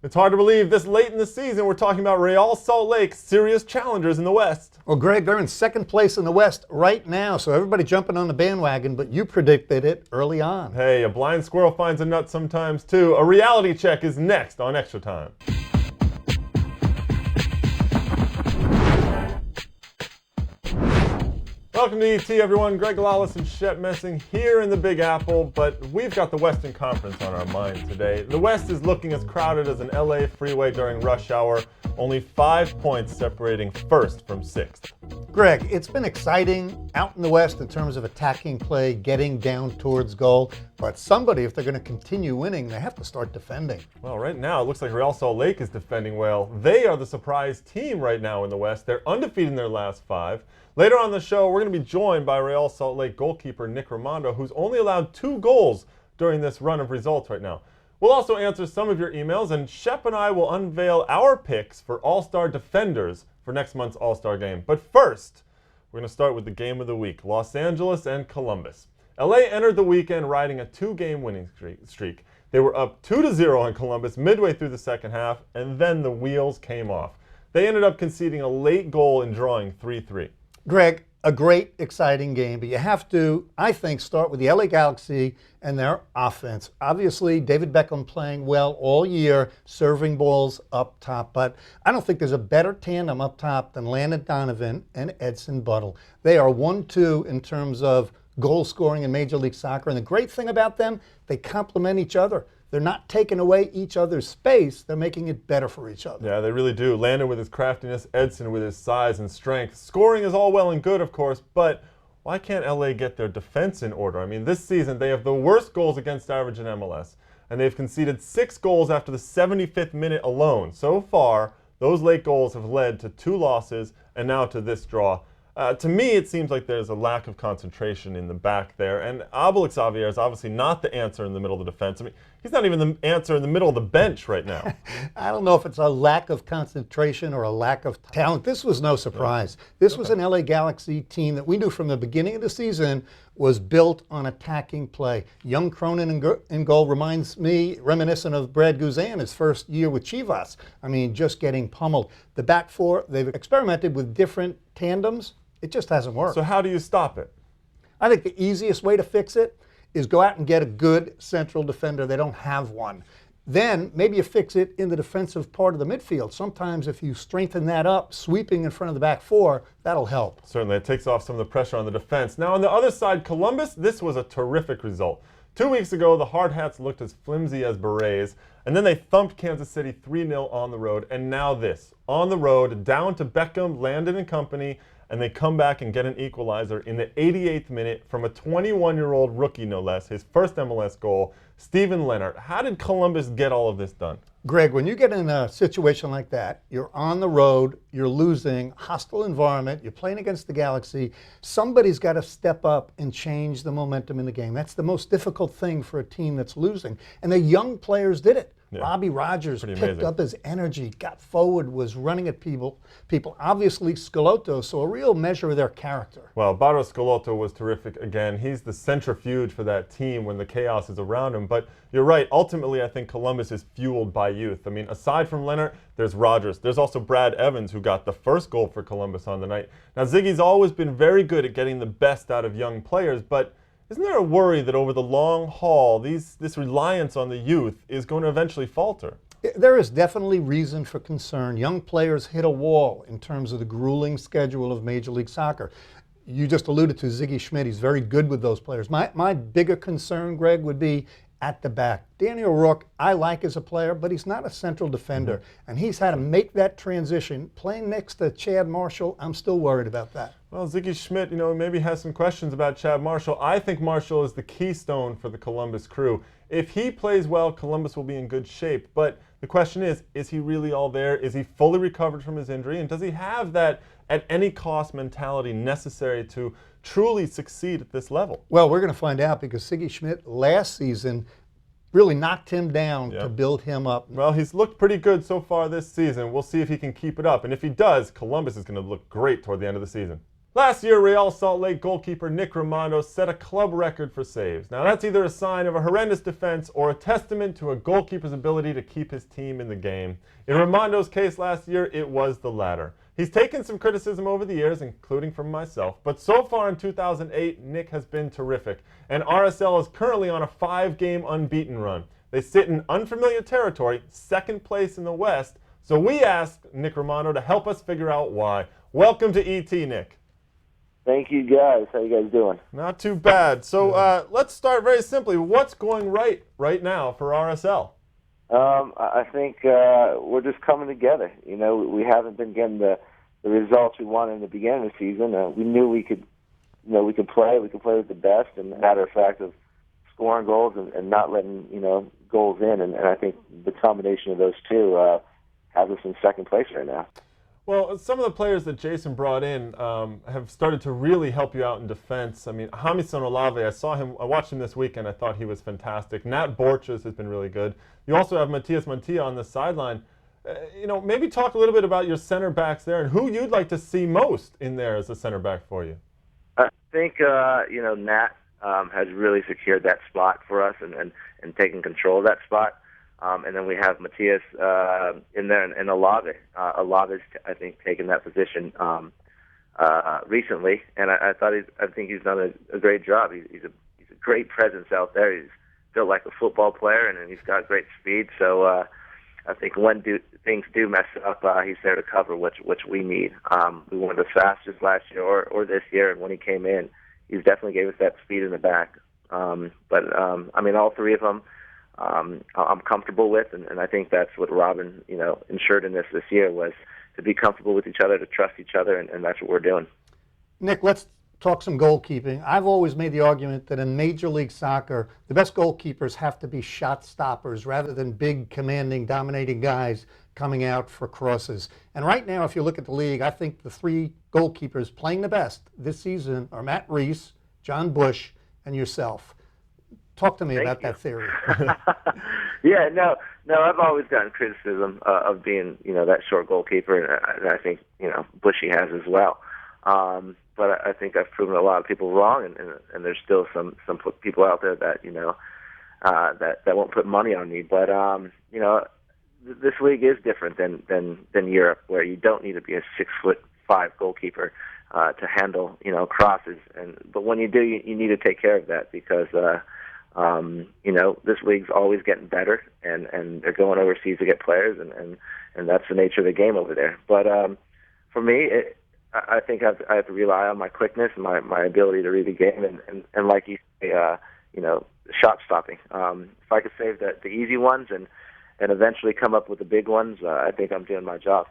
It's hard to believe this late in the season we're talking about Real Salt Lake, serious challengers in the West. Well, Greg, they're in second place in the West right now, so everybody jumping on the bandwagon, but you predicted it early on. Hey, a blind squirrel finds a nut sometimes too. A reality check is next on Extra Time. Welcome to ET, everyone. Greg, Lawless, and Shep Messing here in the Big Apple, but we've got the Western Conference on our mind today. The West is looking as crowded as an LA freeway during rush hour, only 5 points separating first from sixth. Greg, it's been exciting out in the West in terms of attacking play, getting down towards goal, but somebody, if they're going to continue winning, they have to start defending. Well, right now, it looks like Real Salt Lake is defending well. They are the surprise team right now in the West. They're undefeated in their last 5. Later on the show, we're going to be joined by Real Salt Lake goalkeeper Nick Rimando, who's only allowed 2 goals during this run of results right now. We'll also answer some of your emails, and Shep and I will unveil our picks for All-Star defenders for next month's All-Star game. But first, we're going to start with the game of the week, Los Angeles and Columbus. LA entered the weekend riding a 2-game winning streak. They were up 2-0 on Columbus midway through the second half, and then the wheels came off. They ended up conceding a late goal and drawing 3-3. Greg, a great, exciting game, but you have to, I think, start with the LA Galaxy and their offense. Obviously, David Beckham playing well all year, serving balls up top, but I don't think there's a better tandem up top than Landon Donovan and Edson Buddle. They are 1-2 in terms of goal scoring in Major League Soccer, and the great thing about them, they complement each other. They're not taking away each other's space. They're making it better for each other. Yeah, they really do. Landon with his craftiness, Edson with his size and strength. Scoring is all well and good, of course, but why can't LA get their defense in order? I mean, this season they have the worst goals against average in MLS, and they've conceded 6 goals after the 75th minute alone. So far, those late goals have led to 2 losses and now to this draw. To me, it seems like there's a lack of concentration in the back there, and Abel Xavier is obviously not the answer in the middle of the defense. I mean, he's not even the answer in the middle of the bench right now. I don't know if it's a lack of concentration or a lack of talent. This was no surprise. This was an LA Galaxy team that we knew from the beginning of the season was built on attacking play. Young Cronin in goal reminds me, reminiscent of Brad Guzan, his first year with Chivas. I mean, just getting pummeled. The back four, they've experimented with different tandems. It just hasn't worked. So how do you stop it? I think the easiest way to fix it is go out and get a good central defender. They don't have one. Then maybe you fix it in the defensive part of the midfield. Sometimes if you strengthen that up, sweeping in front of the back four, that'll help. Certainly, it takes off some of the pressure on the defense. Now on the other side, Columbus, this was a terrific result. 2 weeks ago, the Hard Hats looked as flimsy as berets, and then they thumped Kansas City 3-0 on the road, and now this. On the road, down to Beckham, Landon and company, and they come back and get an equalizer in the 88th minute from a 21-year-old rookie, no less, his first MLS goal, Steven Leonard. How did Columbus get all of this done? Greg, when you get in a situation like that, you're on the road, you're losing, hostile environment, you're playing against the Galaxy, somebody's got to step up and change the momentum in the game. That's the most difficult thing for a team that's losing. And the young players did it. Yeah. Robbie Rogers picked up his energy, got forward, was running at people. Obviously, Schelotto, so a real measure of their character. Well, BARROS SCHELOTTO was terrific again. He's the centrifuge for that team when the chaos is around him. But you're right, ultimately, I think Columbus is fueled by youth. I mean, aside from Leonard, there's Rogers. There's also Brad Evans, who got the first goal for Columbus on the night. Now, Ziggy's always been very good at getting the best out of young players, but isn't there a worry that over the long haul, this reliance on the youth is going to eventually falter? There is definitely reason for concern. Young players hit a wall in terms of the grueling schedule of Major League Soccer. You just alluded to Ziggy Schmidt. He's very good with those players. My bigger concern, Greg, would be at the back. Danny O'Rourke, I like as a player, but he's not a central defender. And he's had to make that transition. Playing next to Chad Marshall, I'm still worried about that. Well, Ziggy Schmidt, maybe has some questions about Chad Marshall. I think Marshall is the keystone for the Columbus crew. If he plays well, Columbus will be in good shape. But the question is he really all there? Is he fully recovered from his injury? And does he have that at any cost mentality necessary to truly succeed at this level? Well, we're going to find out because Ziggy Schmidt last season really knocked him down to build him up. Well, he's looked pretty good so far this season. We'll see if he can keep it up. And if he does, Columbus is going to look great toward the end of the season. Last year, Real Salt Lake goalkeeper Nick Rimando set a club record for saves. Now, that's either a sign of a horrendous defense or a testament to a goalkeeper's ability to keep his team in the game. In Rimando's case last year, it was the latter. He's taken some criticism over the years, including from myself, but so far in 2008, Nick has been terrific, and RSL is currently on a 5-game unbeaten run. They sit in unfamiliar territory, second place in the West, so we asked Nick Rimando to help us figure out why. Welcome to ET, Nick. Thank you, guys. How you guys doing? Not too bad. So let's start very simply. What's going right now for RSL? I think we're just coming together. You know, we haven't been getting the results we wanted in the beginning of the season. We knew we could, we could play. We could play with the best. And matter of fact of scoring goals and not letting goals in. And I think the combination of those two has us in second place right now. Well, some of the players that Jason brought in have started to really help you out in defense. I mean, Jamison Olave, I watched him this weekend. I thought he was fantastic. Nat Borchers has been really good. You also have Matias Mantilla on the sideline. Maybe talk a little bit about your center backs there and who you'd like to see most in there as a center back for you. I think, Nat has really secured that spot for us and taken control of that spot. And then we have Matias in there and Olave. Olave's, I think, taken that position recently, and I think he's done a great job. He's a great presence out there. He's built like a football player, and he's got great speed. So I think when things do mess up, he's there to cover, which we need. We weren't the fastest last year or this year, and when he came in, he's definitely gave us that speed in the back. But all three of them. I'm comfortable with, and I think that's what Robin, ensured in this year was to be comfortable with each other, to trust each other, and that's what we're doing. Nick, let's talk some goalkeeping. I've always made the argument that in Major League Soccer, the best goalkeepers have to be shot stoppers rather than big, commanding, dominating guys coming out for crosses. And right now, if you look at the league, I think the 3 goalkeepers playing the best this season are Matt Reese, John Bush, and yourself. Talk to me about that theory. Yeah, no, I've always gotten criticism of being, that short goalkeeper, and I think, Bushy has as well. But I think I've proven a lot of people wrong, and there's still some people out there that, that won't put money on me. But, this league is different than Europe, where you don't need to be a 6'5" goalkeeper to handle, crosses. But when you do, you need to take care of that because, this league's always getting better, and they're going overseas to get players, and that's the nature of the game over there. But for me, I think I have to rely on my quickness and my ability to read the game, and like you say, shot stopping. If I could save the easy ones and eventually come up with the big ones, I think I'm doing my job.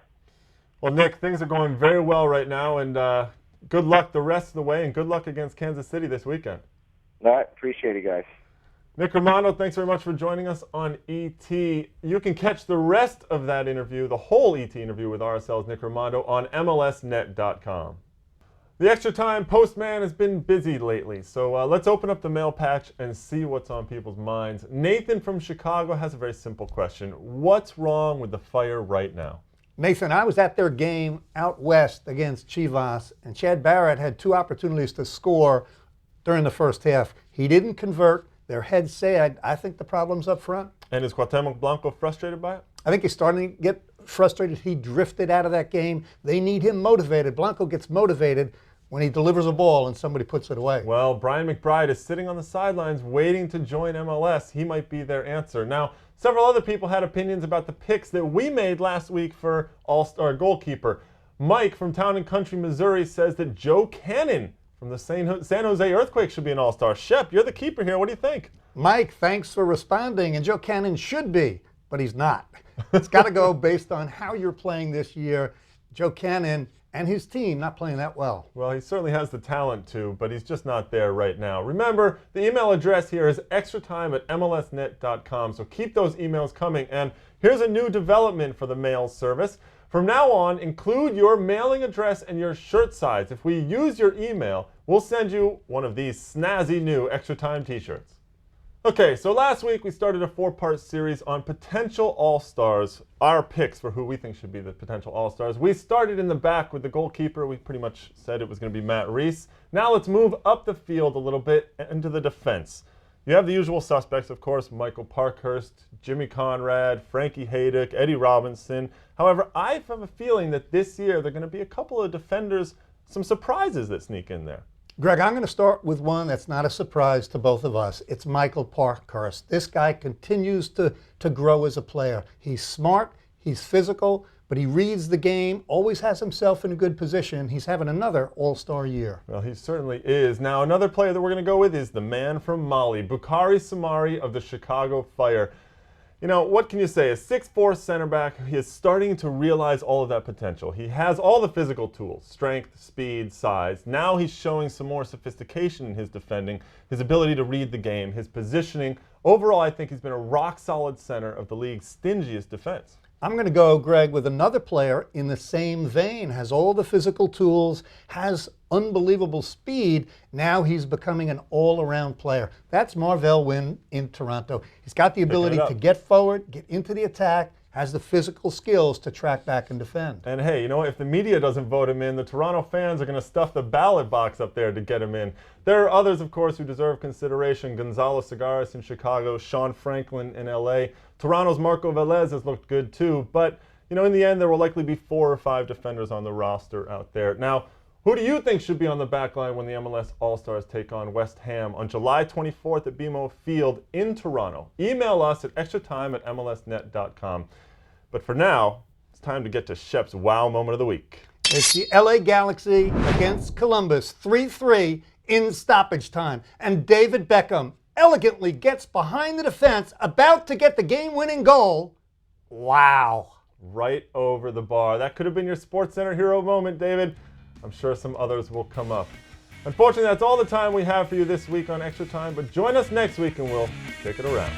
Well, Nick, things are going very well right now, and good luck the rest of the way, and good luck against Kansas City this weekend. All right, appreciate it, guys. Nick Rimando, thanks very much for joining us on ET. You can catch the rest of that interview, the whole ET interview with RSL's Nick Rimando, on MLSnet.com. The Extra Time Postman has been busy lately, so let's open up the mail patch and see what's on people's minds. Nathan from Chicago has a very simple question. What's wrong with the Fire right now? Nathan, I was at their game out west against Chivas, and Chad Barrett had 2 opportunities to score during the first half. He didn't convert. Their head said, I think the problem's up front. And is Cuauhtemoc Blanco frustrated by it? I think he's starting to get frustrated. He drifted out of that game. They need him motivated. Blanco gets motivated when he delivers a ball and somebody puts it away. Well, Brian McBride is sitting on the sidelines waiting to join MLS. He might be their answer. Now, several other people had opinions about the picks that we made last week for All-Star goalkeeper. Mike from Town and Country, Missouri says that Joe Cannon from the San Jose Earthquake should be an All-Star. Shep, you're the keeper here. What do you think? Mike, thanks for responding. And Joe Cannon should be, but he's not. It's got to go based on how you're playing this year. Joe Cannon and his team not playing that well. Well, he certainly has the talent to, but he's just not there right now. Remember, the email address here is extratime@mlsnet.com, so keep those emails coming. And here's a new development for the mail service. From now on, include your mailing address and your shirt size. If we use your email, we'll send you one of these snazzy new Extra Time T-shirts. Okay, so last week we started a 4-part series on potential all-stars, our picks for who we think should be the potential all-stars. We started in the back with the goalkeeper. We pretty much said it was going to be Matt Reese. Now let's move up the field a little bit into the defense. You have the usual suspects, of course, Michael Parkhurst, Jimmy Conrad, Frankie Haydock, Eddie Robinson. However, I have a feeling that this year there are going to be a couple of defenders, some surprises that sneak in there. Greg, I'm going to start with one that's not a surprise to both of us. It's Michael Parkhurst. This guy continues to grow as a player. He's smart, he's physical, but he reads the game, always has himself in a good position. He's having another all-star year. Well, he certainly is. Now, another player that we're going to go with is the man from Mali, BAKARY SOUMARE of the Chicago Fire. You know, what can you say? A 6'4" center back, he is starting to realize all of that potential. He has all the physical tools, strength, speed, size. Now he's showing some more sophistication in his defending, his ability to read the game, his positioning. Overall, I think he's been a rock-solid center of the league's stingiest defense. I'm going to go, Greg, with another player in the same vein. Has all the physical tools, has unbelievable speed. Now he's becoming an all-around player. That's Marvell Wynn in Toronto. He's got the ability to get forward, get into the attack, has the physical skills to track back and defend. And hey, you know what? If the media doesn't vote him in, the Toronto fans are going to stuff the ballot box up there to get him in. There are others, of course, who deserve consideration. Gonzalo Segares in Chicago, Sean Franklin in LA. Toronto's Marco Velez has looked good too, but you know, in the end, there will likely be 4 or 5 defenders on the roster out there. Now, who do you think should be on the back line when the MLS All-Stars take on West Ham on July 24th at BMO Field in Toronto? Email us at extratime@mlsnet.com. But for now, it's time to get to Shep's wow moment of the week. It's the LA Galaxy against Columbus, 3-3 in stoppage time. And David Beckham elegantly gets behind the defense, about to get the game-winning goal. Wow. Right over the bar. That could have been your SportsCenter hero moment, David. I'm sure some others will come up. Unfortunately, that's all the time we have for you this week on Extra Time, but join us next week and we'll take it around.